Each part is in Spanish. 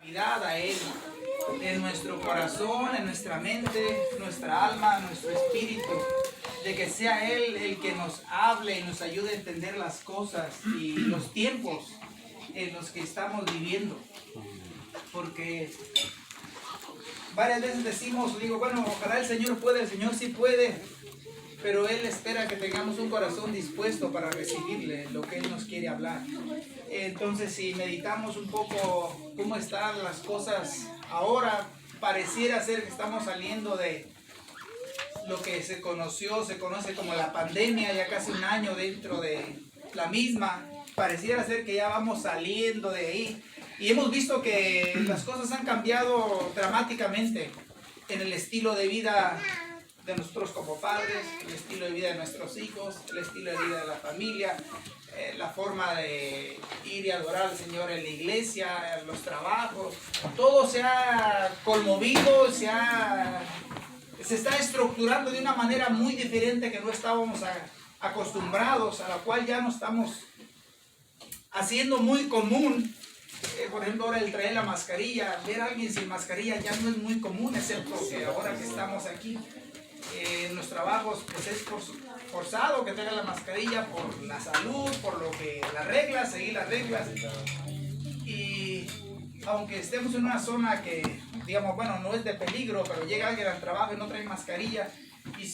A Él, en nuestro corazón, en nuestra mente, nuestra alma, nuestro espíritu, de que sea Él el que nos hable y nos ayude a entender las cosas y los tiempos en los que estamos viviendo. Porque varias veces decimos, bueno, ojalá el Señor sí puede, pero Él espera que tengamos un corazón dispuesto para recibirle lo que Él nos quiere hablar. Entonces, si meditamos un poco cómo están las cosas ahora, pareciera ser que estamos saliendo de lo que se conoce como la pandemia, ya casi un año dentro de la misma. Pareciera ser que ya vamos saliendo de ahí. Y hemos visto que las cosas han cambiado dramáticamente en el estilo de vida de nosotros como padres, el estilo de vida de nuestros hijos, el estilo de vida de la familia, la forma de ir y adorar al Señor en la iglesia, los trabajos. Todo se ha conmovido, se está estructurando de una manera muy diferente que no estábamos acostumbrados, a la cual ya no estamos haciendo muy común. Por ejemplo, ahora el traer la mascarilla, ver a alguien sin mascarilla ya no es muy común, excepto que ahora que estamos aquí en los trabajos, pues es forzado que tenga la mascarilla por la salud, por lo que las reglas, seguir las reglas. Y aunque estemos en una zona que, digamos, no es de peligro, pero llega alguien al trabajo y no trae mascarilla, y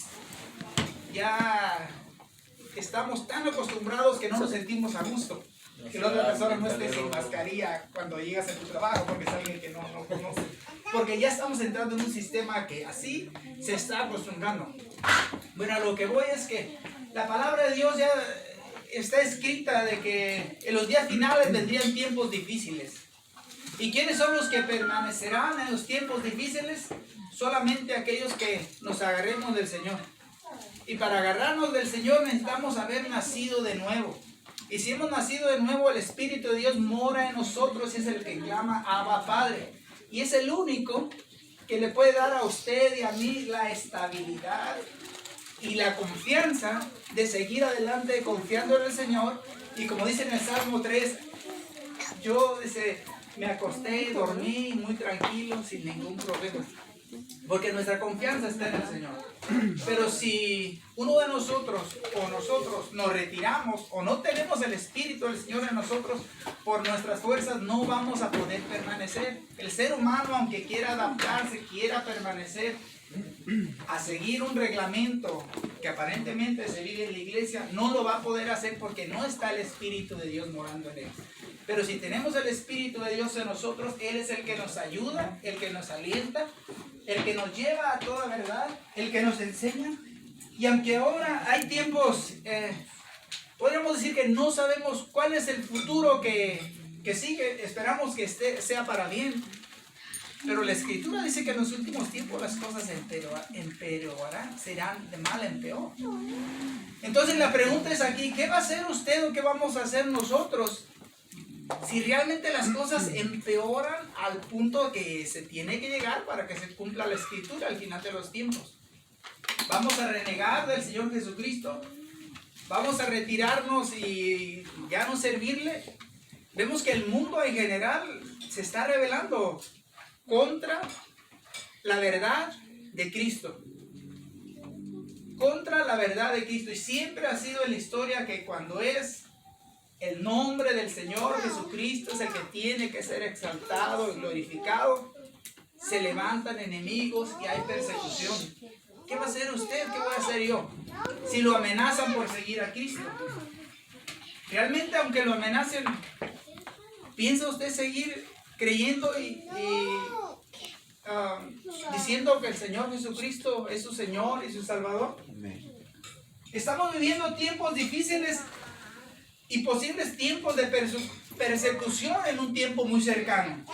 ya estamos tan acostumbrados que no nos sentimos a gusto. Que la otra persona no esté sin mascarilla cuando llegas a tu trabajo, porque es alguien que no conoce. Porque ya estamos entrando en un sistema que así se está acostumbrando. Bueno, a lo que voy es que la palabra de Dios ya está escrita de que en los días finales vendrían tiempos difíciles. ¿Y quiénes son los que permanecerán en los tiempos difíciles? Solamente aquellos que nos agarremos del Señor. Y para agarrarnos del Señor necesitamos haber nacido de nuevo. Y si hemos nacido de nuevo, el Espíritu de Dios mora en nosotros y es el que llama Abba Padre. Y es el único que le puede dar a usted y a mí la estabilidad y la confianza de seguir adelante confiando en el Señor. Y como dice en el Salmo 3, yo me acosté y dormí muy tranquilo, sin ningún problema. Porque nuestra confianza está en el Señor. Pero si uno de nosotros o nosotros nos retiramos o no tenemos el Espíritu del Señor en nosotros, por nuestras fuerzas no vamos a poder permanecer. El ser humano, aunque quiera adaptarse, quiera permanecer a seguir un reglamento que aparentemente se vive en la iglesia, no lo va a poder hacer porque no está el Espíritu de Dios morando en él. Pero si tenemos el Espíritu de Dios en nosotros, Él es el que nos ayuda, el que nos alienta, el que nos lleva a toda verdad, el que nos enseña. Y aunque ahora hay tiempos, podríamos decir que no sabemos cuál es el futuro que sigue, esperamos que sea para bien. Pero la Escritura dice que en los últimos tiempos las cosas empeorarán, serán de mal en peor. Entonces la pregunta es aquí, ¿qué va a hacer usted o qué vamos a hacer nosotros? Si realmente las cosas empeoran al punto que se tiene que llegar para que se cumpla la Escritura al final de los tiempos. ¿Vamos a renegar del Señor Jesucristo? ¿Vamos a retirarnos y ya no servirle? Vemos que el mundo en general se está rebelando contra la verdad de Cristo. Contra la verdad de Cristo. Y siempre ha sido en la historia que cuando es el nombre del Señor Jesucristo es el que tiene que ser exaltado y glorificado, se levantan enemigos y hay persecución. ¿Qué va a hacer usted? ¿Qué voy a hacer yo? Si lo amenazan por seguir a Cristo. Realmente, aunque lo amenacen, ¿piensa usted seguir creyendo y diciendo que el Señor Jesucristo es su Señor y su Salvador? Estamos viviendo tiempos difíciles y posibles tiempos de persecución en un tiempo muy cercano.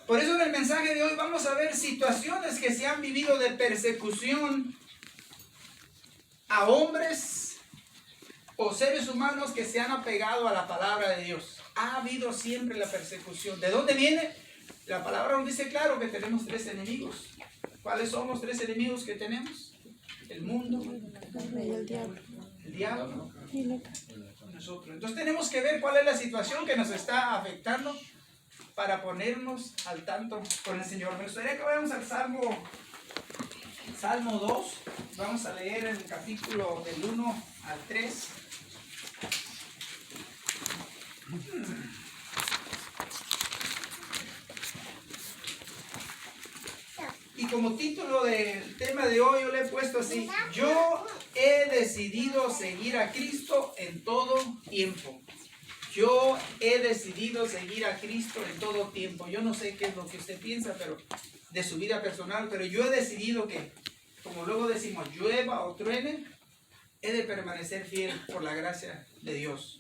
Por eso en el mensaje de hoy vamos a ver situaciones que se han vivido de persecución a hombres o seres humanos que se han apegado a la palabra de Dios. Ha habido siempre la persecución. ¿De dónde viene? La palabra nos dice claro que tenemos 3 enemigos. ¿Cuáles son los 3 enemigos que tenemos? El mundo, el diablo y nosotros. Entonces tenemos que ver cuál es la situación que nos está afectando para ponernos al tanto con el Señor. Me gustaría que vayamos al Salmo 2. Vamos a leer el capítulo del 1 al 3. Y como título del tema de hoy yo le he puesto así: yo he decidido seguir a Cristo en todo tiempo. Yo he decidido seguir a Cristo en todo tiempo. Yo no sé qué es lo que usted piensa, pero de su vida personal, pero yo he decidido que, como luego decimos, llueva o truene, he de permanecer fiel por la gracia de Dios.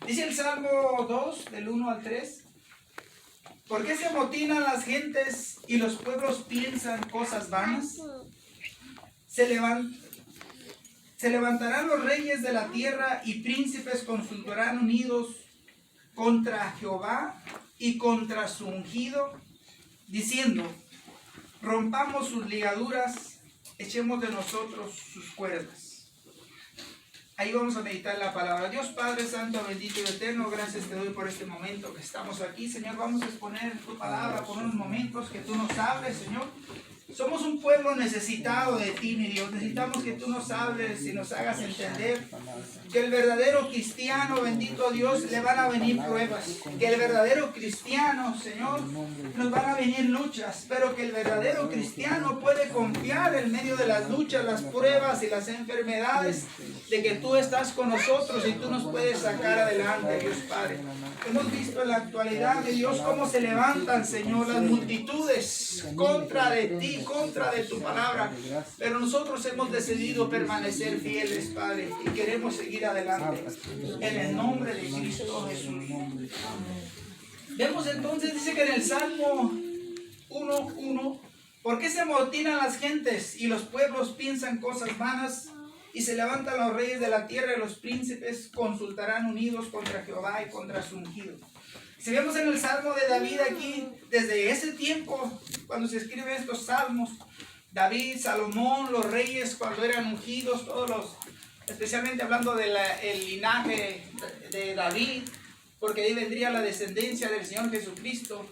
Dice el Salmo 2, del 1 al 3. ¿Por qué se amotinan las gentes y los pueblos piensan cosas vanas? Se levantarán los reyes de la tierra y príncipes consultarán unidos contra Jehová y contra su ungido, diciendo: rompamos sus ligaduras, echemos de nosotros sus cuerdas. Ahí vamos a meditar la palabra. Dios Padre Santo, bendito y eterno, gracias te doy por este momento que estamos aquí, Señor. Vamos a exponer tu palabra por unos momentos, que tú nos hables, Señor. Somos un pueblo necesitado de ti, mi Dios. Necesitamos que tú nos hables y nos hagas entender que el verdadero cristiano, bendito Dios, le van a venir pruebas. Que el verdadero cristiano, Señor, nos van a venir luchas. Pero que el verdadero cristiano puede confiar en medio de las luchas, las pruebas y las enfermedades, de que tú estás con nosotros y tú nos puedes sacar adelante, Dios Padre. Hemos visto en la actualidad, mi Dios, cómo se levantan, Señor, las multitudes contra de ti, contra de tu palabra, pero nosotros hemos decidido permanecer fieles, Padre, y queremos seguir adelante en el nombre de Cristo Jesús. Vemos entonces, dice que en el Salmo 1:1, ¿por qué se amotinan las gentes y los pueblos piensan cosas vanas? Y se levantan los reyes de la tierra y los príncipes consultarán unidos contra Jehová y contra su ungido. Si vemos en el Salmo de David aquí, desde ese tiempo, cuando se escriben estos salmos, David, Salomón, los reyes cuando eran ungidos, todos los, especialmente hablando del linaje de David, porque ahí vendría la descendencia del Señor Jesucristo.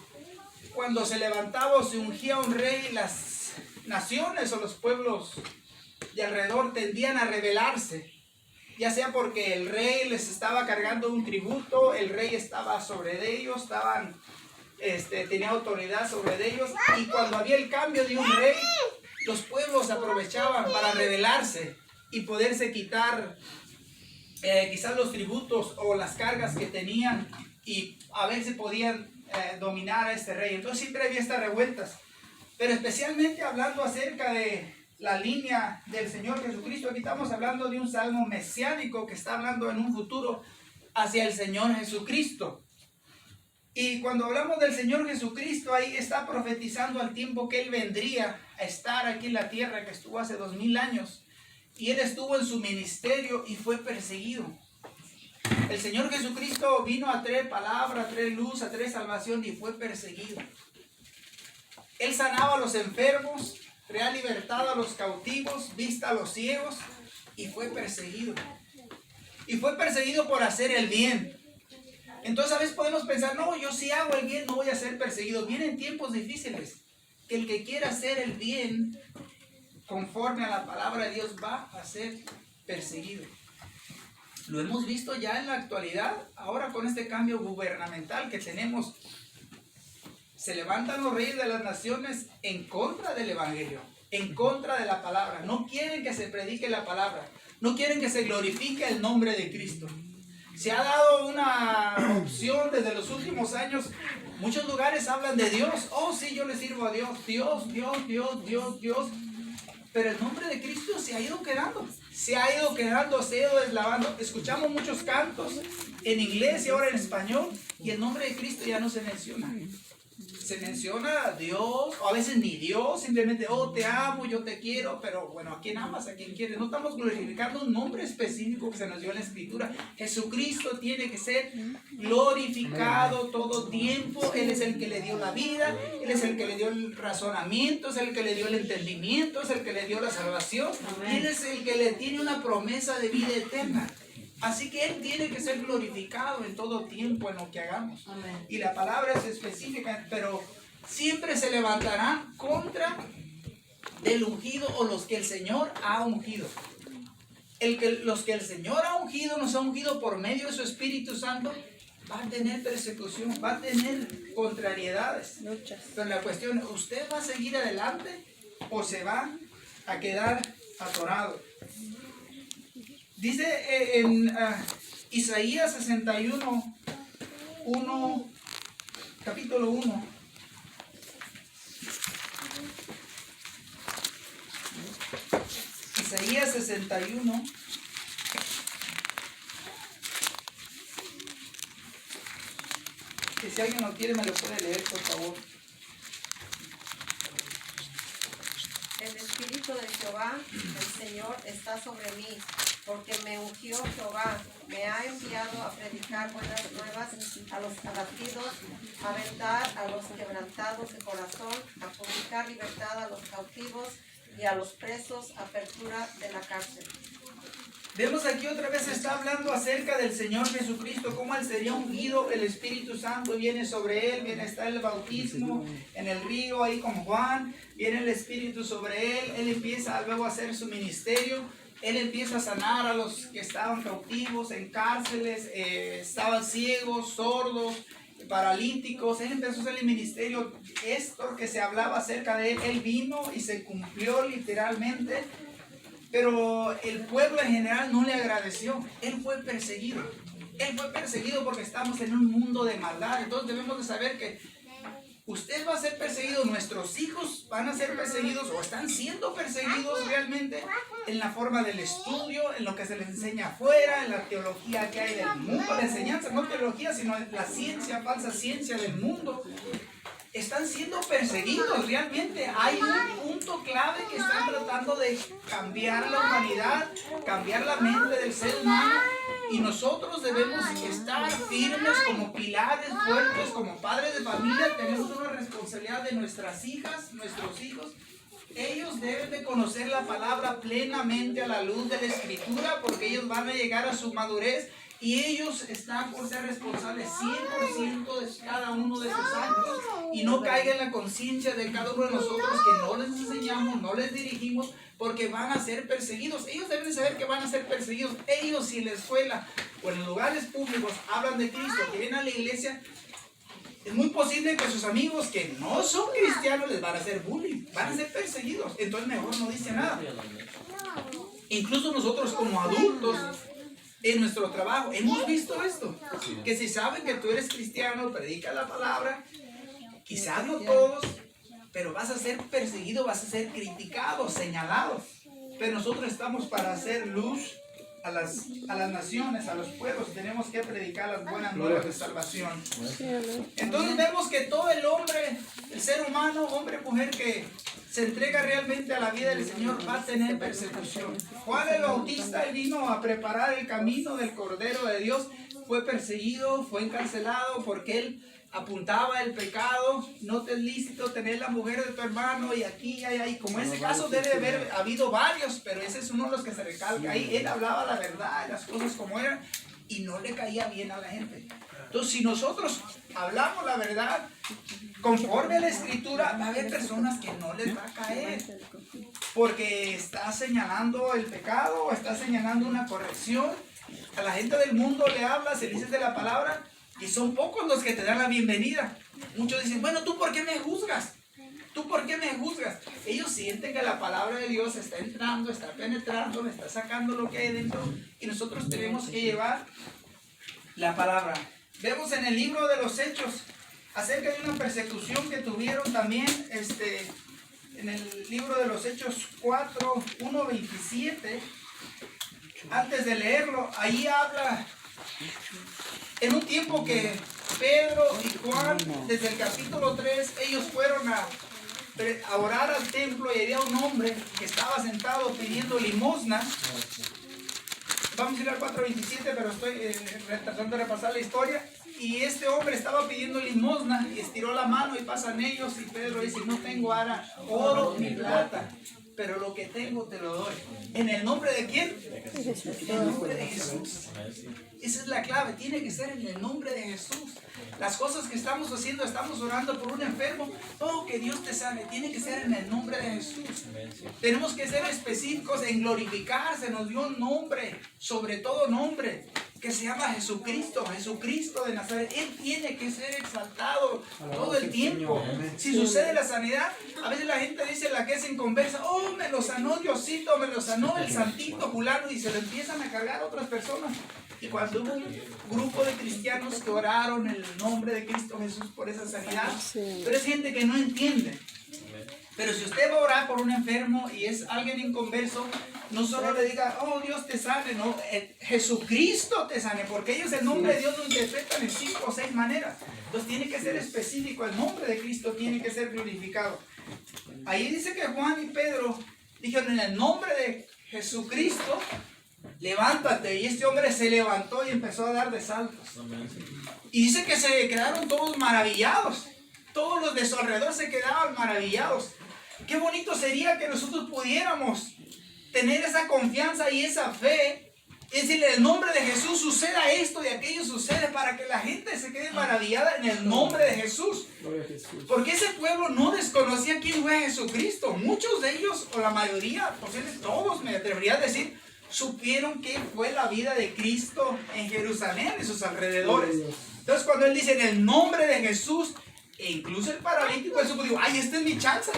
Cuando se levantaba o se ungía un rey, las naciones o los pueblos de alrededor tendían a rebelarse, ya sea porque el rey les estaba cargando un tributo, el rey estaba sobre ellos, tenía autoridad sobre ellos, y cuando había el cambio de un rey, los pueblos aprovechaban para rebelarse y poderse quitar quizás los tributos o las cargas que tenían, y a ver si podían dominar a este rey. Entonces siempre había estas revueltas, pero especialmente hablando acerca de la línea del Señor Jesucristo. Aquí estamos hablando de un salmo mesiánico que está hablando en un futuro hacia el Señor Jesucristo. Y cuando hablamos del Señor Jesucristo, ahí está profetizando al tiempo que Él vendría a estar aquí en la tierra, que estuvo hace 2000 años. Y Él estuvo en su ministerio y fue perseguido. El Señor Jesucristo vino a traer palabra, a traer luz, a traer salvación, y fue perseguido. Él sanaba a los enfermos, traía libertad a los cautivos, vista a los ciegos, y fue perseguido. Y fue perseguido por hacer el bien. Entonces a veces podemos pensar: no, yo si hago el bien no voy a ser perseguido. Vienen tiempos difíciles, que el que quiera hacer el bien conforme a la palabra de Dios va a ser perseguido. Lo hemos visto ya en la actualidad, ahora con este cambio gubernamental que tenemos. Se levantan los reyes de las naciones en contra del evangelio, en contra de la palabra. No quieren que se predique la palabra, no quieren que se glorifique el nombre de Cristo. Se ha dado una opción desde los últimos años. Muchos lugares hablan de Dios. Oh, sí, yo le sirvo a Dios. Dios. Pero el nombre de Cristo se ha ido quedando. Se ha ido deslavando. Escuchamos muchos cantos en inglés y ahora en español, y el nombre de Cristo ya no se menciona. Se menciona a Dios, o a veces ni Dios, simplemente: oh, te amo, yo te quiero. Pero bueno, ¿a quién amas? ¿A quién quieres? No estamos glorificando un nombre específico que se nos dio en la Escritura. Jesucristo tiene que ser glorificado todo tiempo. Él es el que le dio la vida, Él es el que le dio el razonamiento, es el que le dio el entendimiento, es el que le dio la salvación. Él es el que le tiene una promesa de vida eterna. Así que Él tiene que ser glorificado en todo tiempo en lo que hagamos. Amén. Y la palabra es específica, pero siempre se levantarán contra del ungido o los que el Señor ha ungido. Los que el Señor ha ungido, nos ha ungido por medio de su Espíritu Santo, va a tener persecución, va a tener contrariedades. Pero la cuestión, ¿usted va a seguir adelante o se va a quedar atorado? Dice en Isaías 61, capítulo 1. Isaías 61. Que si alguien lo quiere me lo puede leer, por favor. El Espíritu de Jehová, el Señor, está sobre mí, porque me ungió Jehová, me ha enviado a predicar buenas nuevas a los abatidos, a vendar a los quebrantados de corazón, a publicar libertad a los cautivos y a los presos, apertura de la cárcel. Vemos aquí otra vez está hablando acerca del Señor Jesucristo, cómo Él sería ungido, el Espíritu Santo viene sobre Él, viene está el bautismo en el río ahí con Juan, viene el Espíritu sobre Él, Él empieza luego a hacer su ministerio, Él empieza a sanar a los que estaban cautivos, en cárceles, estaban ciegos, sordos, paralíticos. Él empezó a hacer el ministerio. Esto que se hablaba acerca de Él, Él vino y se cumplió literalmente. Pero el pueblo en general no le agradeció. Él fue perseguido. Él fue perseguido porque estamos en un mundo de maldad. Entonces debemos de saber que usted va a ser perseguido, nuestros hijos van a ser perseguidos o están siendo perseguidos realmente en la forma del estudio, en lo que se les enseña afuera, en la teología que hay del mundo, la enseñanza, no teología, sino la ciencia, falsa ciencia del mundo. Están siendo perseguidos realmente. Hay un punto clave que están tratando de cambiar la humanidad, cambiar la mente del ser humano, y nosotros debemos estar firmes como pilares fuertes, como padres de familia. Tenemos una responsabilidad de nuestras hijas, nuestros hijos. Ellos deben de conocer la palabra plenamente a la luz de la Escritura, porque ellos van a llegar a su madurez. Y ellos están por ser responsables 100% de cada uno de sus actos, y no caiga en la conciencia de cada uno de nosotros que no les enseñamos, no les dirigimos, porque van a ser perseguidos. Ellos deben de saber que van a ser perseguidos. Ellos, si en la escuela o en los lugares públicos hablan de Cristo, que vienen a la iglesia, es muy posible que sus amigos que no son cristianos les van a hacer bullying, van a ser perseguidos. Entonces mejor no dice nada. Incluso nosotros como adultos, en nuestro trabajo, hemos visto esto, que si saben que tú eres cristiano, predicas la palabra, quizás no todos, pero vas a ser perseguido, vas a ser criticado, señalado. Pero nosotros estamos para hacer luz a las naciones, a los pueblos. Tenemos que predicar las buenas nuevas de salvación. Entonces vemos que todo el hombre, el ser humano, hombre, mujer que se entrega realmente a la vida del Señor, va a tener persecución. Juan el Bautista, él vino a preparar el camino del Cordero de Dios. Fue perseguido, fue encarcelado porque él apuntaba el pecado. No te es lícito tener la mujer de tu hermano, y aquí y allá. Y como ese caso debe haber habido varios, pero ese es uno de los que se recalca ahí. Él hablaba la verdad, las cosas como eran, y no le caía bien a la gente. Entonces, si nosotros hablamos la verdad conforme a la Escritura, va a haber personas que no les va a caer, porque está señalando el pecado, está señalando una corrección. A la gente del mundo le hablas, se dices de la palabra, y son pocos los que te dan la bienvenida. Muchos dicen, bueno, ¿tú por qué me juzgas? ¿Tú por qué me juzgas? Ellos sienten que la palabra de Dios está entrando, está penetrando, me está sacando lo que hay dentro, y nosotros tenemos que llevar la palabra. Vemos en el libro de los Hechos acerca de una persecución que tuvieron también, en el libro de los Hechos 4, 1, 27. Antes de leerlo, ahí habla en un tiempo que Pedro y Juan, desde el capítulo 3, ellos fueron a orar al templo, y había un hombre que estaba sentado pidiendo limosna. Vamos a ir al 4:27, pero estoy tratando de repasar la historia. Y este hombre estaba pidiendo limosna y estiró la mano, y pasan ellos, y Pedro dice, no tengo ahora oro ni plata, pero lo que tengo te lo doy. ¿En el nombre de quién? En el nombre de Jesús. Esa es la clave, tiene que ser en el nombre de Jesús. Las cosas que estamos haciendo, estamos orando por un enfermo, oh, que Dios te sane, tiene que ser en el nombre de Jesús. Tenemos que ser específicos en glorificar, se nos dio un nombre, sobre todo nombre, que se llama Jesucristo, Jesucristo de Nazaret. Él tiene que ser exaltado todo el tiempo. Si sucede la sanidad, a veces la gente dice, la que es inconversa, oh, me lo sanó Diosito, me lo sanó el santito fulano, y se lo empiezan a cargar a otras personas. Y cuando hubo un grupo de cristianos que oraron en el nombre de Cristo Jesús por esa sanidad, pero es gente que no entiende. Pero si usted va a orar por un enfermo y es alguien inconverso, no solo le diga, oh, Dios te sane, no, Jesucristo te sane, porque ellos el nombre de Dios lo interpretan en 5 o 6 maneras. Entonces tiene que ser específico, el nombre de Cristo tiene que ser glorificado. Ahí dice que Juan y Pedro dijeron, en el nombre de Jesucristo, levántate. Y este hombre se levantó y empezó a dar de saltos. Y dice que se quedaron todos maravillados. Todos los de su alrededor se quedaban maravillados. Qué bonito sería que nosotros pudiéramos tener esa confianza y esa fe. Es decir, en el nombre de Jesús suceda esto y aquello sucede, para que la gente se quede maravillada en el nombre de Jesús. Porque ese pueblo no desconocía quién fue Jesucristo. Muchos de ellos, o la mayoría, posiblemente todos, me atrevería a decir, supieron qué fue la vida de Cristo en Jerusalén, en sus alrededores. Entonces cuando él dice en el nombre de Jesús, e incluso el paralítico, él supo, digo, ay, esta es mi chance.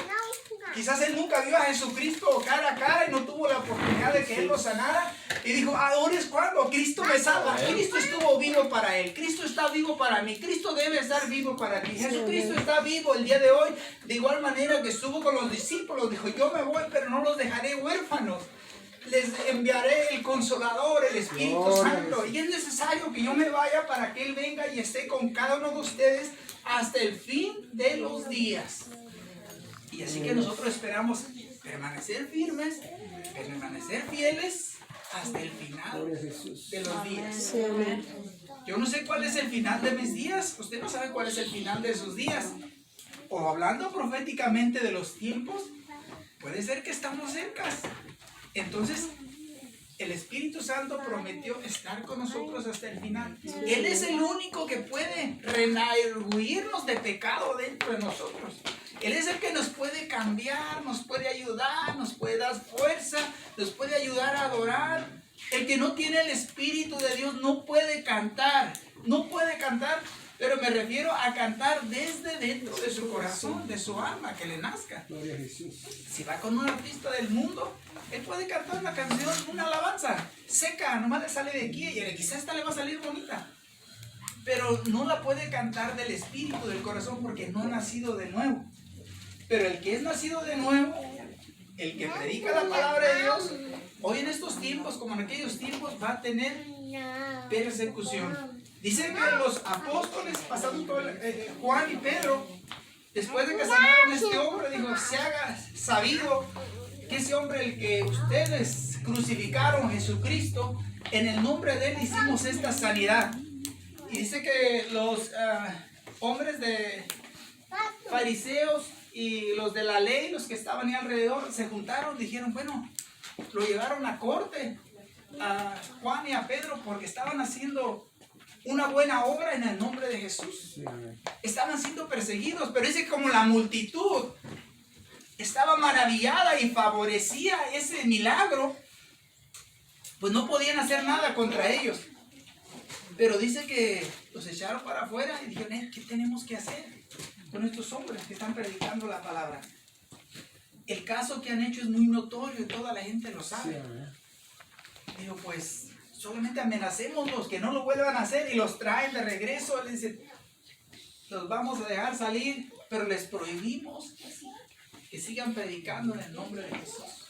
Quizás él nunca vio a Jesucristo cara a cara y no tuvo la oportunidad de que él lo sanara. Y dijo, ahora es cuando Cristo me salva. Cristo estuvo vivo para él. Cristo está vivo para mí. Cristo debe estar vivo para mí. Jesucristo está vivo el día de hoy. De igual manera que estuvo con los discípulos. Dijo, yo me voy, pero no los dejaré huérfanos. Les enviaré el Consolador, el Espíritu Santo. Y es necesario que yo me vaya para que Él venga y esté con cada uno de ustedes hasta el fin de los días. Y así que nosotros esperamos permanecer firmes, permanecer fieles hasta el final de los días. Yo no sé cuál es el final de mis días. Usted no sabe cuál es el final de sus días. O hablando proféticamente de los tiempos, puede ser que estamos cerca. Entonces, el Espíritu Santo prometió estar con nosotros hasta el final. Él es el único que puede redarguirnos de pecado dentro de nosotros. Él es el que nos puede cambiar, nos puede ayudar, nos puede dar fuerza, nos puede ayudar a adorar. El que no tiene el Espíritu de Dios no puede cantar, pero me refiero a cantar desde dentro de su corazón, de su alma, que le nazca. Si va con un artista del mundo, él puede cantar una canción, una alabanza seca, nomás le sale de aquí y quizás esta le va a salir bonita, pero no la puede cantar del espíritu, del corazón, porque no ha nacido de nuevo. Pero el que es nacido de nuevo, el que predica la palabra de Dios, hoy en estos tiempos, como en aquellos tiempos, va a tener persecución. Dicen que los apóstoles, pasando todo Juan y Pedro, después de que sanaron a este hombre, dijo, se haga sabido que ese hombre, el que ustedes crucificaron, Jesucristo, en el nombre de él hicimos esta sanidad. Y dice que los hombres de fariseos y los de la ley, los que estaban ahí alrededor, se juntaron, dijeron, bueno, lo llevaron a corte a Juan y a Pedro porque estaban haciendo una buena obra en el nombre de Jesús. Estaban siendo perseguidos, pero dice como la multitud estaba maravillada y favorecía ese milagro, pues no podían hacer nada contra ellos. Pero dice que los echaron para afuera y dijeron, ¿qué tenemos que hacer con estos hombres que están predicando la palabra? El caso que han hecho es muy notorio y toda la gente lo sabe. Digo, pues solamente amenacémoslos que no lo vuelvan a hacer, y los traen de regreso. Les dicen, los vamos a dejar salir, pero les prohibimos que sigan predicando en el nombre de Jesús.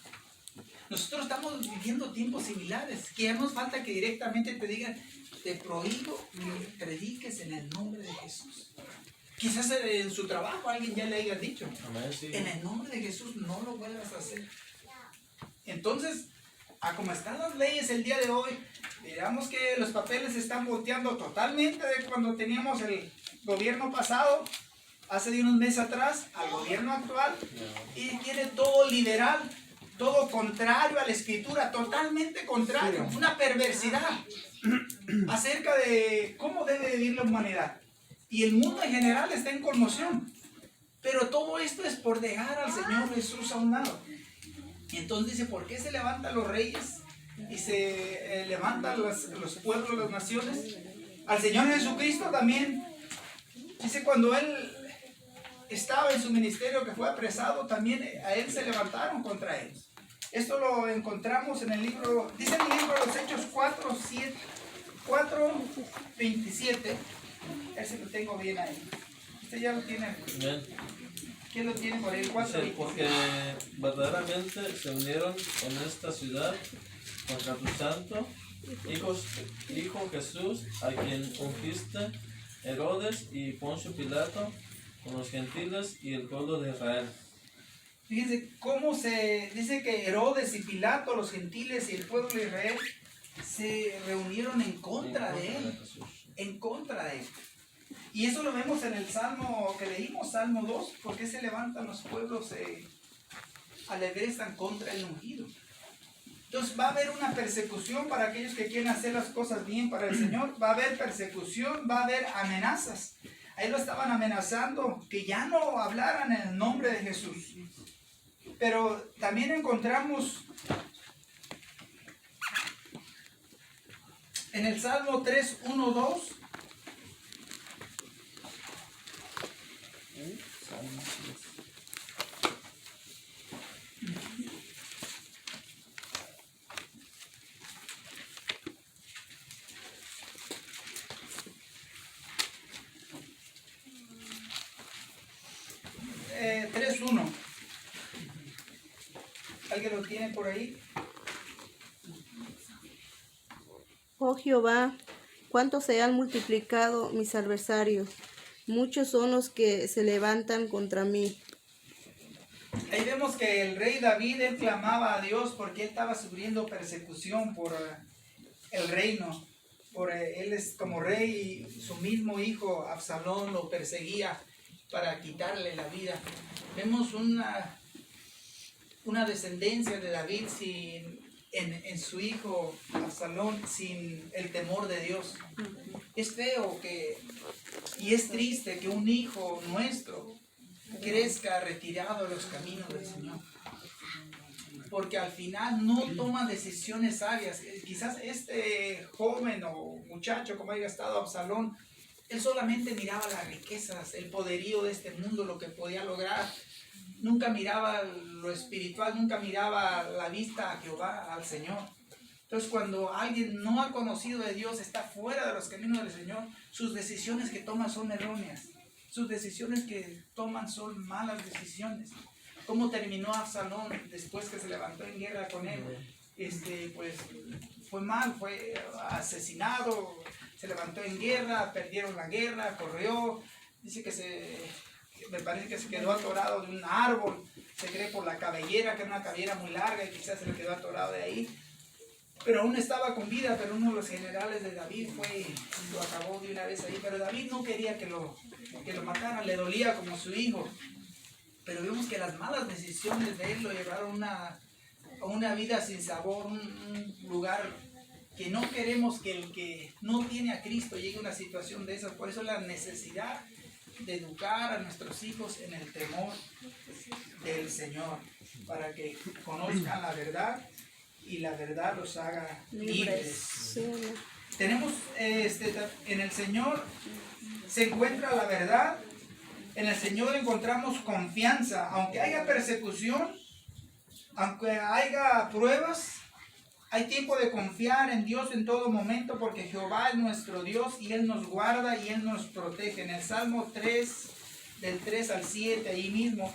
Nosotros estamos viviendo tiempos similares, que ya nos falta que directamente te digan, te prohíbo que prediques en el nombre de Jesús. Quizás en su trabajo alguien ya le haya dicho, en el nombre de Jesús no lo vuelvas a hacer. Entonces, a como están las leyes el día de hoy, digamos que los papeles se están volteando totalmente de cuando teníamos el gobierno pasado, hace de unos meses atrás, al gobierno actual, y quiere todo liberal. todo contrario a la escritura, totalmente contrario, una perversidad acerca de cómo debe vivir la humanidad. Y el mundo en general está en conmoción. Pero todo esto es por dejar al Señor Jesús a un lado. Y entonces dice, ¿por qué se levantan los reyes y se levantan los pueblos, las naciones? Al Señor Jesucristo también, dice, cuando Él estaba en su ministerio que fue apresado, también a Él se levantaron contra ellos. Esto lo encontramos en el libro, dice el libro de los Hechos 4:27. Ese lo tengo bien ahí. Usted ya lo tiene. Bien. ¿Quién lo tiene por ahí? Dice, porque verdaderamente se unieron en esta ciudad contra tu santo Hijo Jesús, a quien ungiste Herodes y Poncio Pilato con los gentiles y el pueblo de Israel. Fíjense cómo se dice que Herodes y Pilato, los gentiles y el pueblo de Israel se reunieron en contra de él. En contra de él. Y eso lo vemos en el Salmo que leímos, Salmo 2, ¿por qué se levantan los pueblos alegrestan contra el ungido? Entonces va a haber una persecución para aquellos que quieren hacer las cosas bien para el Señor, va a haber persecución, va a haber amenazas. Ahí lo estaban amenazando que ya no hablaran en el nombre de Jesús. Pero también encontramos en el Salmo 3, 1, 2. Eh, 3:1. ¿Alguien lo tiene por ahí? Oh Jehová, cuánto se han multiplicado mis adversarios, muchos son los que se levantan contra mí. Ahí vemos que el rey David, él clamaba a Dios porque él estaba sufriendo persecución por el reino. Él es como rey y su mismo hijo Absalón lo perseguía para quitarle la vida. Vemos una descendencia de David en su hijo Absalón sin el temor de Dios. Es feo y es triste que un hijo nuestro crezca retirado de los caminos del Señor, porque al final no toma decisiones sabias. Quizás este joven o muchacho, como haya estado Absalón, él solamente miraba las riquezas, el poderío de este mundo, lo que podía lograr. Nunca miraba lo espiritual, nunca miraba la vista a Jehová, al Señor. Entonces, cuando alguien no ha conocido de Dios, está fuera de los caminos del Señor, sus decisiones que toma son erróneas. Sus decisiones que toman son malas decisiones. ¿Cómo terminó Absalón después que se levantó en guerra con él? Pues fue mal, fue asesinado, se levantó en guerra, perdieron la guerra, corrió. Dice que me parece que se quedó atorado de un árbol, se cree por la cabellera, que era una cabellera muy larga y quizás se le quedó atorado de ahí. Pero aún estaba con vida, pero uno de los generales de David lo acabó de una vez ahí. Pero David no quería que lo mataran, le dolía como su hijo. Pero vemos que las malas decisiones de él lo llevaron a una vida sin sabor, un lugar que no queremos que el que no tiene a Cristo llegue a una situación de esas. Por eso la necesidad de educar a nuestros hijos en el temor del Señor, para que conozcan la verdad y la verdad los haga libres. Tenemos en el Señor se encuentra la verdad, en el Señor encontramos confianza, aunque haya persecución, aunque haya pruebas. Hay tiempo de confiar en Dios en todo momento, porque Jehová es nuestro Dios y Él nos guarda y Él nos protege. En el Salmo 3, del 3 al 7, ahí mismo.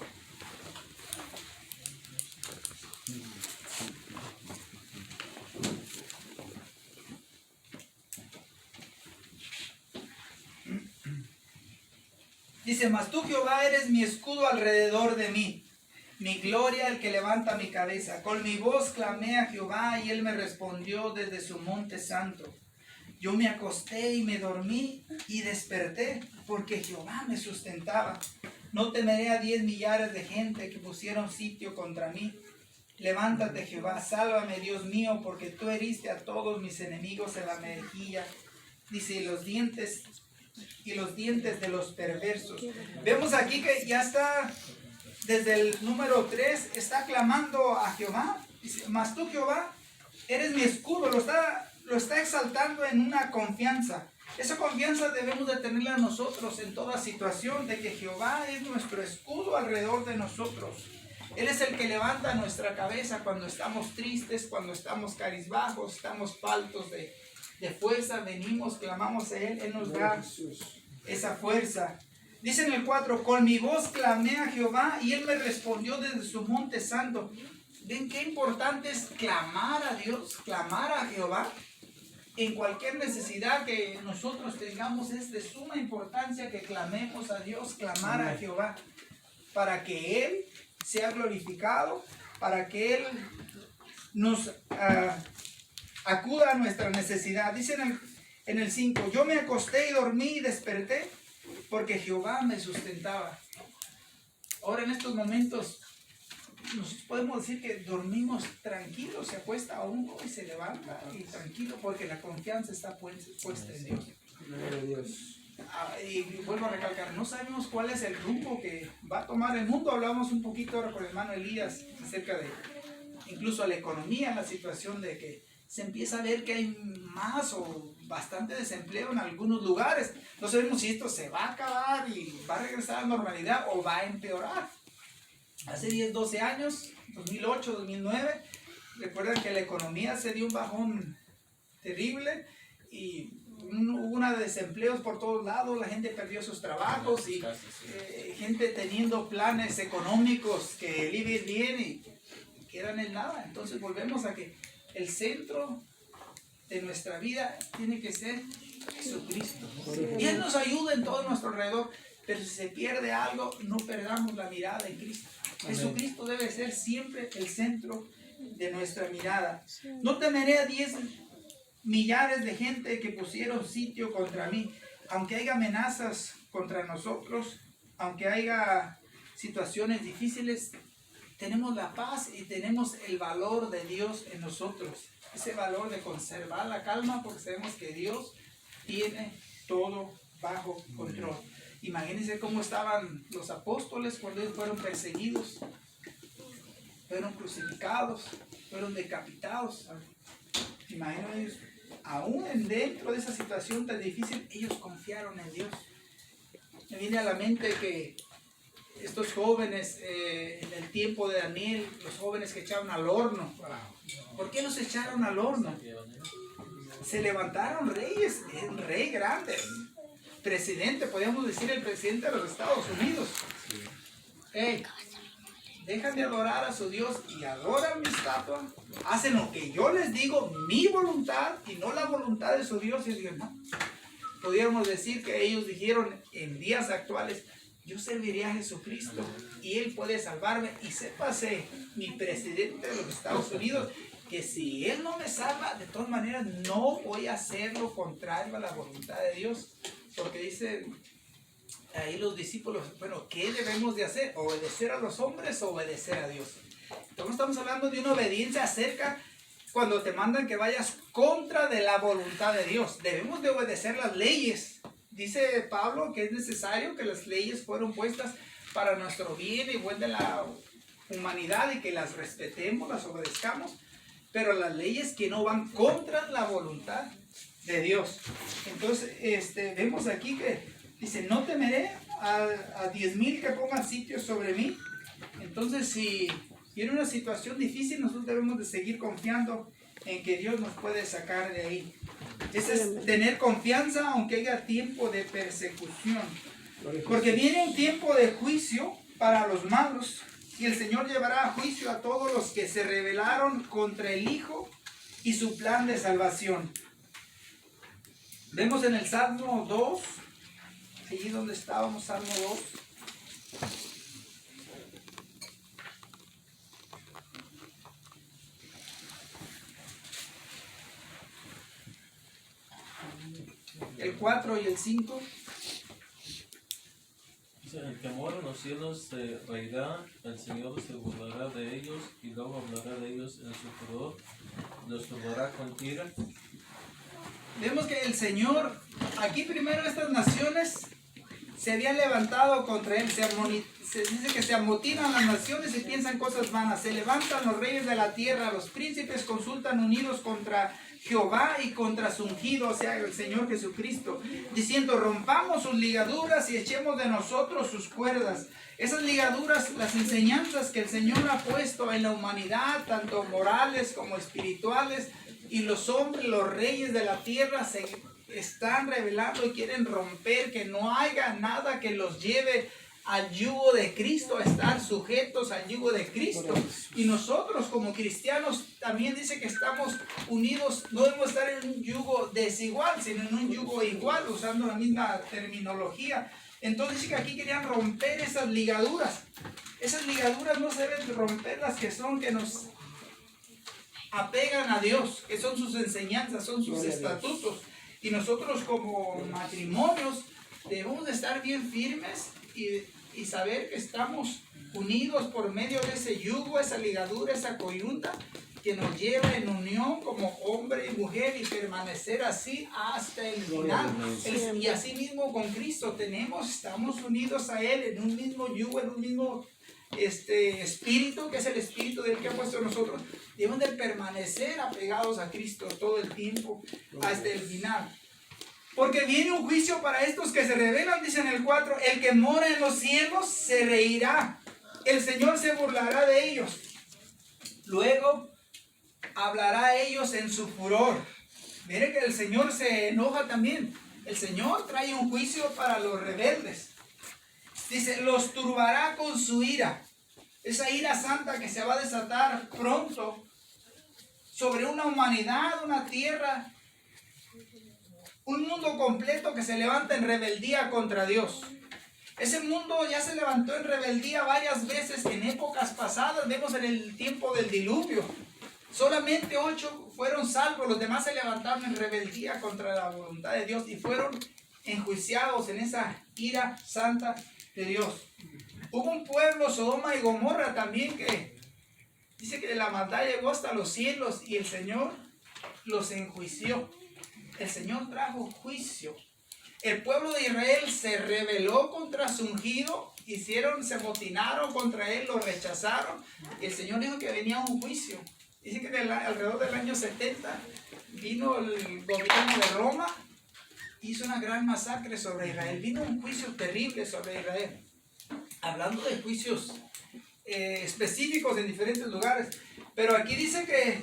Dice, mas tú Jehová eres mi escudo alrededor de mí, mi gloria el que levanta mi cabeza. Con mi voz clamé a Jehová y él me respondió desde su monte santo. Yo me acosté y me dormí y desperté, porque Jehová me sustentaba. No temeré a 10 millares de gente que pusieron sitio contra mí. Levántate, Jehová, sálvame, Dios mío, porque tú heriste a todos mis enemigos en la mejilla. Dice, y los dientes de los perversos. Vemos aquí que ya está, desde el número 3, está clamando a Jehová. Dice, mas tú, Jehová, eres mi escudo. Lo está exaltando en una confianza. Esa confianza debemos de tenerla nosotros en toda situación, de que Jehová es nuestro escudo alrededor de nosotros. Él es el que levanta nuestra cabeza cuando estamos tristes, cuando estamos cabizbajos, estamos faltos de fuerza. Venimos, clamamos a Él, Él nos da esa fuerza. Dice en el 4, con mi voz clamé a Jehová y Él me respondió desde su monte santo. ¿Ven qué importante es clamar a Dios, clamar a Jehová? En cualquier necesidad que nosotros tengamos es de suma importancia que clamemos a Dios, clamar a Jehová, para que Él sea glorificado, para que Él nos acuda a nuestra necesidad. Dice en el 5, yo me acosté y dormí y desperté, porque Jehová me sustentaba. Ahora en estos momentos nos podemos decir que dormimos tranquilos, se acuesta a uno y se levanta y tranquilo, porque la confianza está puesta en Dios. Y vuelvo a recalcar, no sabemos cuál es el rumbo que va a tomar el mundo. Hablamos un poquito ahora con el hermano Elías acerca de incluso la economía, la situación de que se empieza a ver que hay más o bastante desempleo en algunos lugares. No sabemos si esto se va a acabar y va a regresar a la normalidad o va a empeorar. Hace 10, 12 años, 2008, 2009, recuerdan que la economía se dio un bajón terrible y hubo una de desempleos por todos lados, la gente perdió sus trabajos y gente teniendo planes económicos que le iban bien y quedan en nada. Entonces volvemos a que el centro de nuestra vida tiene que ser Jesucristo. Y Él nos ayuda en todo nuestro alrededor, pero si se pierde algo, no perdamos la mirada en Cristo. Jesucristo debe ser siempre el centro de nuestra mirada. No temeré a 10 millares de gente que pusieron sitio contra mí, aunque haya amenazas contra nosotros, aunque haya situaciones difíciles, tenemos la paz y tenemos el valor de Dios en nosotros. Ese valor de conservar la calma, porque sabemos que Dios tiene todo bajo control. Imagínense cómo estaban los apóstoles cuando ellos fueron perseguidos, fueron crucificados, fueron decapitados. Imagínense, aún dentro de esa situación tan difícil, ellos confiaron en Dios. Me viene a la mente que estos jóvenes, en el tiempo de Daniel, los jóvenes que echaron al horno, ¿por qué los echaron al horno? Se levantaron reyes, un rey grande, presidente, podríamos decir el presidente de los Estados Unidos. Hey, dejan de adorar a su Dios y adoran mi estatua, hacen lo que yo les digo, mi voluntad y no la voluntad de su Dios. Y Dios, no. Podríamos decir que ellos dijeron en días actuales, yo serviré a Jesucristo y Él puede salvarme. Y sépase, mi presidente de los Estados Unidos, que si Él no me salva, de todas maneras no voy a hacer lo contrario a la voluntad de Dios. Porque dice ahí los discípulos, bueno, ¿qué debemos de hacer? ¿Obedecer a los hombres o obedecer a Dios? Entonces estamos hablando de una obediencia acerca cuando te mandan que vayas contra de la voluntad de Dios. Debemos de obedecer las leyes. Dice Pablo que es necesario que las leyes fueron puestas para nuestro bien y buen de la humanidad y que las respetemos, las obedezcamos. Pero las leyes que no van contra la voluntad de Dios. Entonces, vemos aquí que dice, no temeré a 10,000 que pongan sitio sobre mí. Entonces, si viene una situación difícil, nosotros debemos de seguir confiando en que Dios nos puede sacar de ahí. Ese es tener confianza aunque haya tiempo de persecución. Porque viene un tiempo de juicio para los malos y el Señor llevará a juicio a todos los que se rebelaron contra el Hijo y su plan de salvación. Vemos en el Salmo 2, allí donde estábamos, Salmo 2. El 4 y el 5. El temor nos cielos se reirá, el Señor se burlará de ellos y luego hablará de ellos en su furor, los turbará con ira. Vemos que el Señor, aquí primero estas naciones se habían levantado contra él, se dice que se amotinan las naciones y piensan cosas vanas, se levantan los reyes de la tierra, los príncipes consultan unidos contra Jehová y contra su ungido, o sea, el Señor Jesucristo, diciendo: rompamos sus ligaduras y echemos de nosotros sus cuerdas. Esas ligaduras, las enseñanzas que el Señor ha puesto en la humanidad, tanto morales como espirituales, y los hombres, los reyes de la tierra se están revelando y quieren romper, que no haya nada que los lleve al yugo de Cristo, a estar sujetos al yugo de Cristo. Y nosotros como cristianos también dice que estamos unidos, no debemos estar en un yugo desigual, sino en un yugo igual, usando la misma terminología. Entonces dice que aquí querían romper esas ligaduras. Esas ligaduras no se deben romper, las que son, que nos apegan a Dios, que son sus enseñanzas, son sus estatutos. Y nosotros como matrimonios debemos de estar bien firmes y saber que estamos unidos por medio de ese yugo, esa ligadura, esa coyunta que nos lleva en unión como hombre y mujer, y permanecer así hasta el final. Y así mismo con Cristo estamos unidos a Él en un mismo yugo, en un mismo espíritu, que es el espíritu del que ha puesto en nosotros. Debemos de permanecer apegados a Cristo todo el tiempo hasta el final. Porque viene un juicio para estos que se rebelan, dice en el 4, el que mora en los cielos se reirá, el Señor se burlará de ellos, luego hablará a ellos en su furor. Mire que el Señor se enoja también. El Señor trae un juicio para los rebeldes. Dice, los turbará con su ira. Esa ira santa que se va a desatar pronto sobre una humanidad, una tierra, un mundo completo que se levanta en rebeldía contra Dios. Ese mundo ya se levantó en rebeldía varias veces en épocas pasadas. Vemos en el tiempo del diluvio. Solamente 8 fueron salvos, los demás se levantaron en rebeldía contra la voluntad de Dios y fueron enjuiciados en esa ira santa de Dios. Hubo un pueblo, Sodoma y Gomorra también, que dice que la maldad llegó hasta los cielos y el Señor los enjuició. El Señor trajo juicio. El pueblo de Israel se rebeló contra su ungido, se amotinaron contra él, lo rechazaron. Y el Señor dijo que venía un juicio. Dice que alrededor del año 70 vino el gobierno de Roma, hizo una gran masacre sobre Israel. Vino un juicio terrible sobre Israel. Hablando de juicios específicos en diferentes lugares. Pero aquí dice que,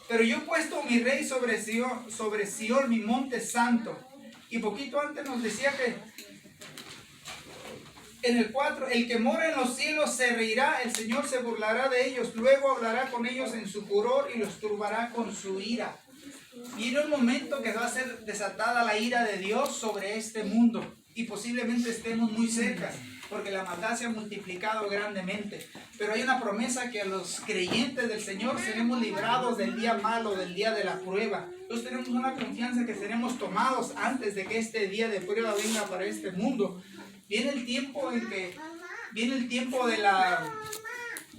pero yo he puesto mi rey sobre Sion, mi monte santo. Y poquito antes nos decía que en el 4, el que mora en los cielos se reirá, el Señor se burlará de ellos, luego hablará con ellos en su furor y los turbará con su ira. Viene un momento que va a ser desatada la ira de Dios sobre este mundo y posiblemente estemos muy cerca, porque la maldad se ha multiplicado grandemente. Pero hay una promesa que a los creyentes del Señor seremos librados del día malo, del día de la prueba. Nosotros tenemos una confianza que seremos tomados antes de que este día de prueba venga para este mundo. Viene el tiempo de la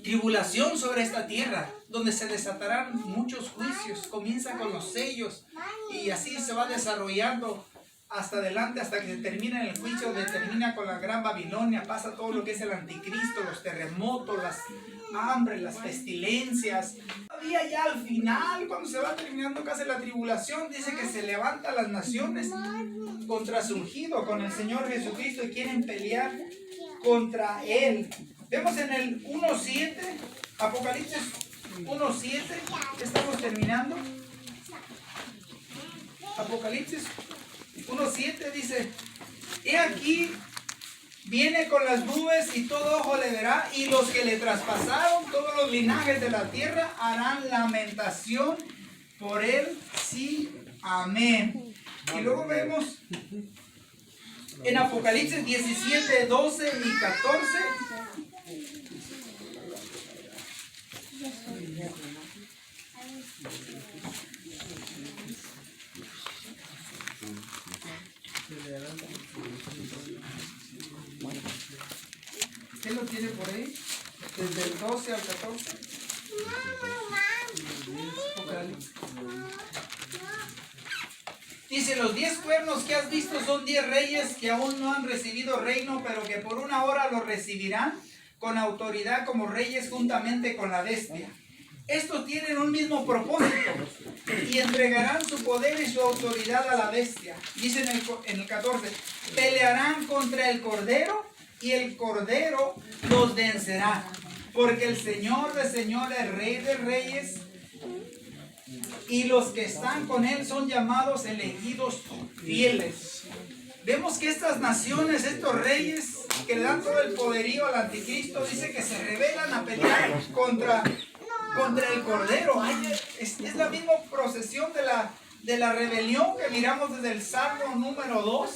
tribulación sobre esta tierra, donde se desatarán muchos juicios. Comienza con los sellos y así se va desarrollando hasta adelante, hasta que se termina en el juicio, donde termina con la gran Babilonia. Pasa todo lo que es el anticristo, los terremotos, las hambres, las pestilencias. Todavía ya al final, cuando se va terminando casi la tribulación, dice que se levantan las naciones contra su ungido, con el Señor Jesucristo, y quieren pelear contra Él. Vemos en el 1.7, Apocalipsis 1.7, estamos terminando. Apocalipsis 1.7 dice, he aquí, viene con las nubes y todo ojo le verá, y los que le traspasaron, todos los linajes de la tierra, harán lamentación por él, sí, amén. Y luego vemos en Apocalipsis 17, 12 y 14. dice por ahí, desde el 12 al 14. Apocalipsis. Dice, los 10 cuernos que has visto son 10 reyes que aún no han recibido reino, pero que por una hora lo recibirán con autoridad como reyes juntamente con la bestia. Estos tienen un mismo propósito y entregarán su poder y su autoridad a la bestia. Dice en el 14, pelearán contra el Cordero y el Cordero los vencerá. Porque el Señor de señores, Rey de reyes, y los que están con él son llamados elegidos fieles. Vemos que estas naciones, estos reyes que le dan todo el poderío al anticristo, dice que se rebelan a pelear contra el Cordero. Es la misma procesión de la rebelión que miramos desde el Salmo número 2,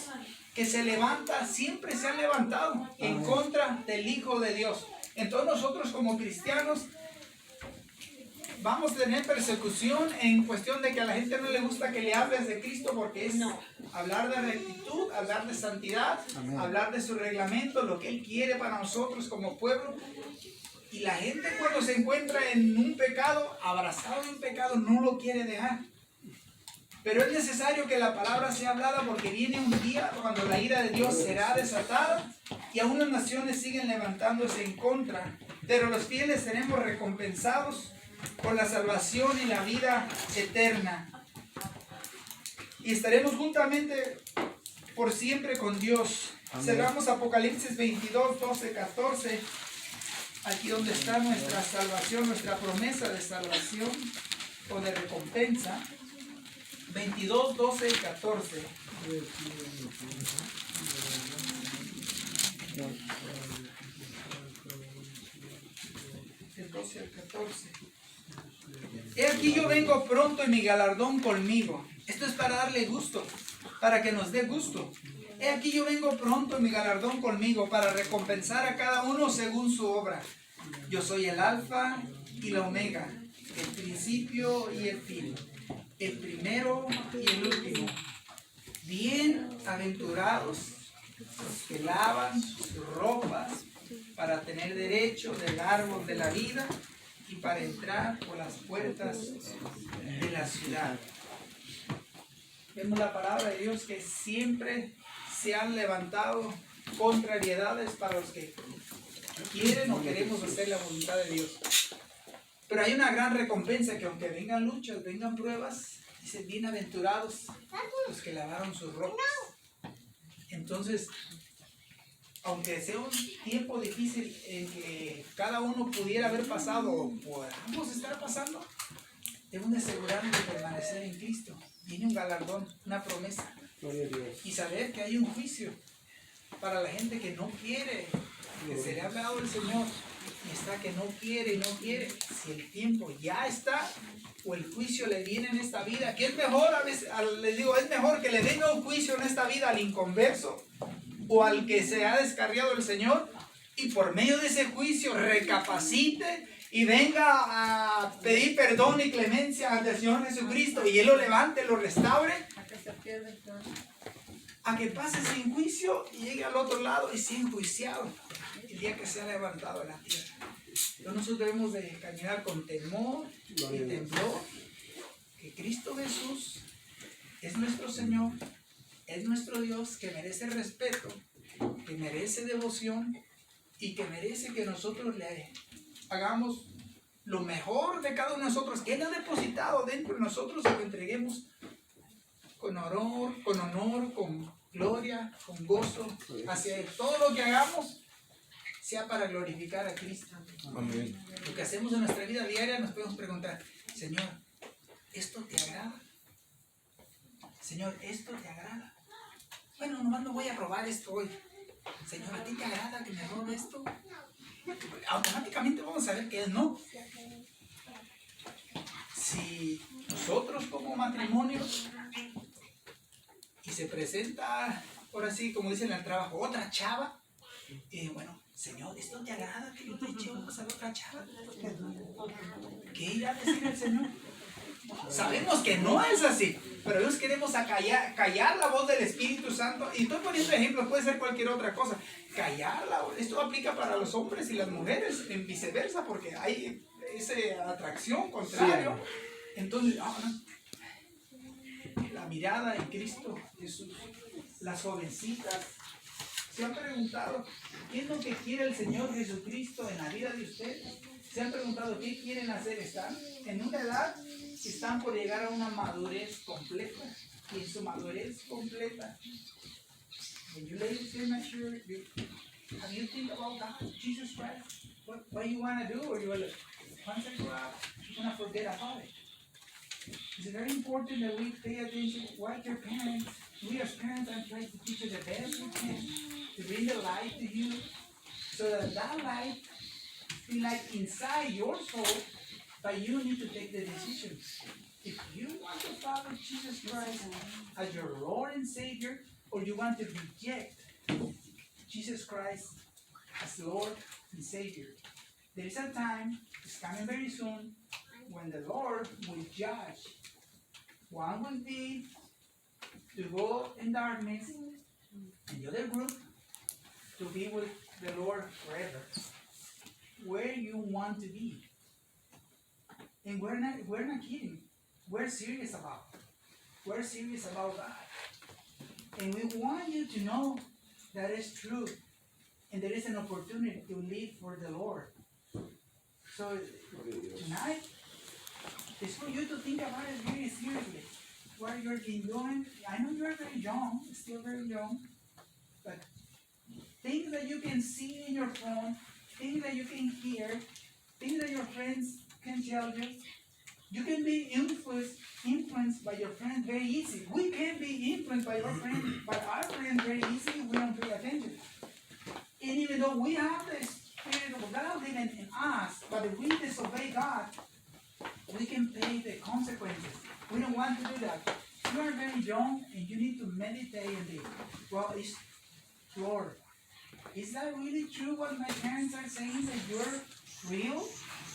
que se levanta, siempre se han levantado en contra del Hijo de Dios. Entonces nosotros como cristianos vamos a tener persecución en cuestión de que a la gente no le gusta que le hables de Cristo, porque es hablar de rectitud, hablar de santidad, hablar de su reglamento, lo que Él quiere para nosotros como pueblo. Y la gente cuando se encuentra en un pecado, abrazado en un pecado, no lo quiere dejar. Pero es necesario que la palabra sea hablada, porque viene un día cuando la ira de Dios será desatada y aún las naciones siguen levantándose en contra. Pero los fieles seremos recompensados con la salvación y la vida eterna. Y estaremos juntamente por siempre con Dios. Amén. Cerramos Apocalipsis 22, 12, 14. Aquí donde está nuestra salvación, nuestra promesa de salvación o de recompensa. 22, 12 y 14. El 12 al 14. He aquí yo vengo pronto y mi galardón conmigo. Esto es para darle gusto, para que nos dé gusto. He aquí yo vengo pronto y mi galardón conmigo, para recompensar a cada uno según su obra. Yo soy el alfa y la omega, el principio y el fin, el primero y el último. Bienaventurados los que lavan sus ropas para tener derecho del árbol de la vida y para entrar por las puertas de la ciudad. Vemos la palabra de Dios que siempre se han levantado contrariedades para los que quieren o queremos hacer la voluntad de Dios. Pero hay una gran recompensa, que aunque vengan luchas, vengan pruebas, dice, bienaventurados los que lavaron sus ropas. Entonces, aunque sea un tiempo difícil en que cada uno pudiera haber pasado o podamos estar pasando, debemos de asegurarnos de permanecer en Cristo. Viene un galardón, una promesa. Y saber que hay un juicio para la gente que no quiere, que se le ha hablado del Señor y está que no quiere y no quiere. Si el tiempo ya está o el juicio le viene en esta vida, que es mejor, a veces, les digo, es mejor que le venga un juicio en esta vida al inconverso o al que se ha descarriado el Señor, y por medio de ese juicio recapacite y venga a pedir perdón y clemencia ante el Señor Jesucristo y Él lo levante, lo restaure, a que pase sin juicio y llegue al otro lado y sea enjuiciado el día que sea levantado de la tierra. Entonces nosotros debemos de caminar con temor y temblor, que Cristo Jesús es nuestro Señor, es nuestro Dios, que merece respeto, que merece devoción y que merece que nosotros le hagamos lo mejor de cada uno de nosotros, que Él ha depositado dentro de nosotros, y lo entreguemos con honor, con gloria, con gozo hacia Él. Todo lo que hagamos sea para glorificar a Cristo. Amén. Lo que hacemos en nuestra vida diaria, nos podemos preguntar, Señor, ¿esto te agrada? Señor, ¿esto te agrada? Bueno, nomás no voy a robar esto hoy. Señor, ¿a ti te agrada que me robe esto? Automáticamente vamos a ver que es no. Si nosotros como matrimonio y se presenta, ahora sí, como dicen en el trabajo, otra chava, y bueno, Señor, ¿esto te agrada que yo te eche ojos a la otra chava? ¿Qué irá a decir el Señor? Sabemos que no es así, pero ellos queremos callar la voz del Espíritu Santo. Y estoy poniendo ejemplos, puede ser cualquier otra cosa. Callarla, esto aplica para los hombres y las mujeres, en viceversa, porque hay esa atracción contrario. Entonces, la mirada en Cristo Jesús. Las jovencitas se han preguntado qué es lo que quiere el Señor Jesucristo en la vida de ustedes. Se han preguntado qué quieren hacer. Están en una edad que están por llegar a una madurez completa. Y en su madurez completa, when you ladies get mature, have you think about God, Jesus Christ, what you want to do, or you want to once I grow up, you want to forget about it. It's very important that we pay attention to what your parents, we as parents are trying to teach you the best we can, to bring the light to you, so that that light be like inside your soul, but you need to take the decision. If you want to follow Jesus Christ as your Lord and Savior, or you want to reject Jesus Christ as Lord and Savior. There is a time, it's coming very soon, when the Lord will judge. One will be to go in darkness, and the other group to be with the Lord forever. Where you want to be. And we're not kidding. We're serious about it. We're serious about God. And we want you to know that it's true. And there is an opportunity to live for the Lord. So tonight, it's for you to think about it very seriously. What you're doing, I know you're very young, still very young, but things that you can see in your phone, things that you can hear, things that your friends can tell you, you can be influenced by your friends very easy. We can be influenced by our friends very easy. We don't pay attention. And even though we have the Spirit of God living in us, but if we disobey God, we can pay the consequences. We don't want to do that. You are very young and you need to meditate and think, well, Lord, is that really true what my parents are saying, that you're real,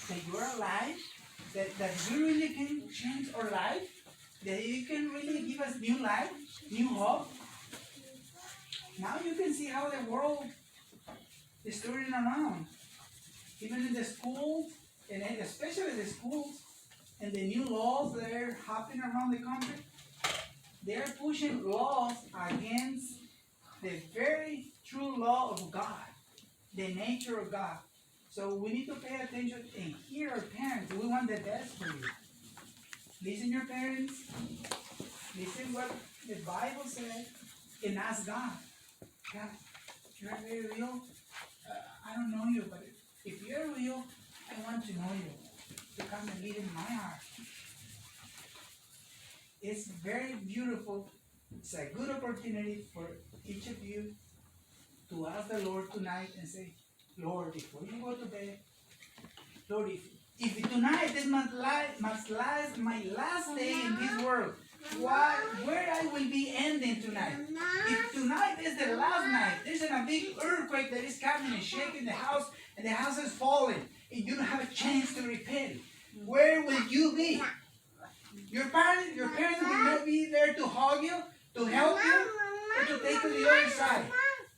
that you're alive, that you really can change our life, that you can really give us new life, new hope? Now you can see how the world is turning around. Even in the schools, and especially the schools, and the new laws that are happening around the country, they're pushing laws against the very true law of God, the nature of God. So we need to pay attention and hear our parents. We want the best for you. Listen your parents. Listen what the Bible says, and ask God. God, you're very real. I don't know you, but if you're real, I want to know you. To come and live in my heart. It's very beautiful. It's a good opportunity for each of you to ask the Lord tonight and say, Lord, before you go to bed, Lord, if tonight is my last day in this world, where I will be ending tonight? If tonight is the last night, there's a big earthquake that is coming and shaking the house, and the house is falling, and you don't have a chance to repair it, where will you be? Your parents will not be there to hug you, to help you, or to take you to the other side.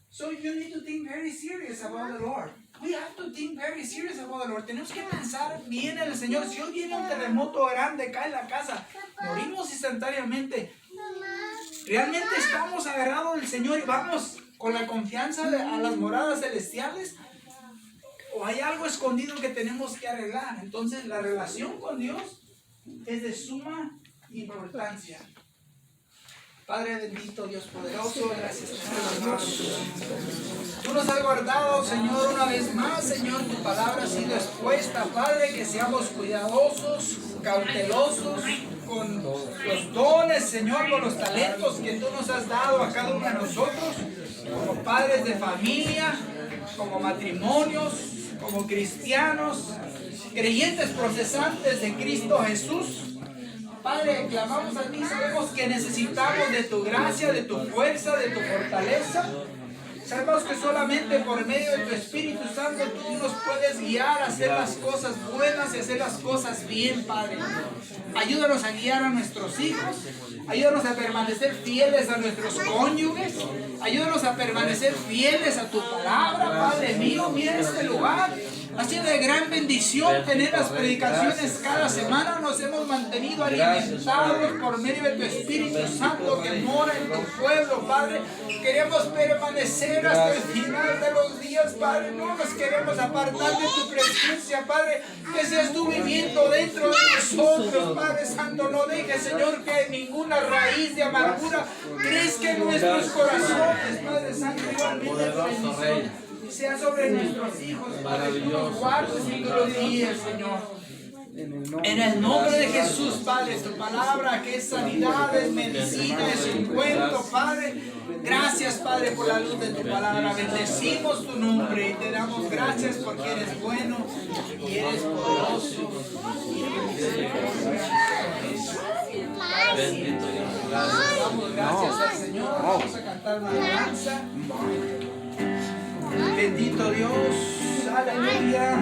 So you need to think very serious about the Lord. We have to think very serious about the Lord. Tenemos que pensar bien en el Señor. Si hoy viene un terremoto grande, cae la casa, morimos instantáneamente. ¿Realmente estamos agarrados del Señor y vamos con la confianza a las moradas celestiales? ¿O hay algo escondido que tenemos que arreglar? Entonces la relación con Dios es de suma importancia. Padre bendito, Dios poderoso, gracias Señor. Tú nos has guardado, Señor, una vez más, Señor, tu palabra ha sido expuesta, Padre, que seamos cuidadosos, cautelosos con los dones, Señor, con los talentos que tú nos has dado a cada uno de nosotros, como padres de familia, como matrimonios, como cristianos, creyentes procesantes de Cristo Jesús. Padre, clamamos a ti, sabemos que necesitamos de tu gracia, de tu fuerza, de tu fortaleza. Sabemos que solamente por medio de tu Espíritu Santo tú nos puedes guiar a hacer las cosas buenas y hacer las cosas bien, Padre. Ayúdanos a guiar a nuestros hijos. Ayúdanos a permanecer fieles a nuestros cónyuges. Ayúdanos a permanecer fieles a tu palabra, Padre mío. Mira este lugar. Ha sido de gran bendición tener las predicaciones cada semana. Nos hemos mantenido alimentados por medio de tu Espíritu Santo que mora en tu pueblo, Padre. Queremos permanecer hasta el final de los días, Padre. No nos queremos apartar de tu presencia, Padre. Que seas tú viviendo dentro de nosotros, Padre Santo. No dejes, Señor, que ninguna raíz de amargura crezca en nuestros corazones, Padre Santo. Igualmente tu bendición sea sobre nuestros hijos, Padre, tú los guardes y tú los guíes, Señor. En el nombre de Jesús, Padre, tu palabra que es sanidad, es medicina, es encuentro, Padre. Gracias, Padre, por la luz de tu palabra. Bendecimos tu nombre y te damos gracias porque eres bueno y eres poderoso. Bendito Dios. Damos gracias al Señor. Vamos a cantar una alabanza. Bendito Dios, aleluya.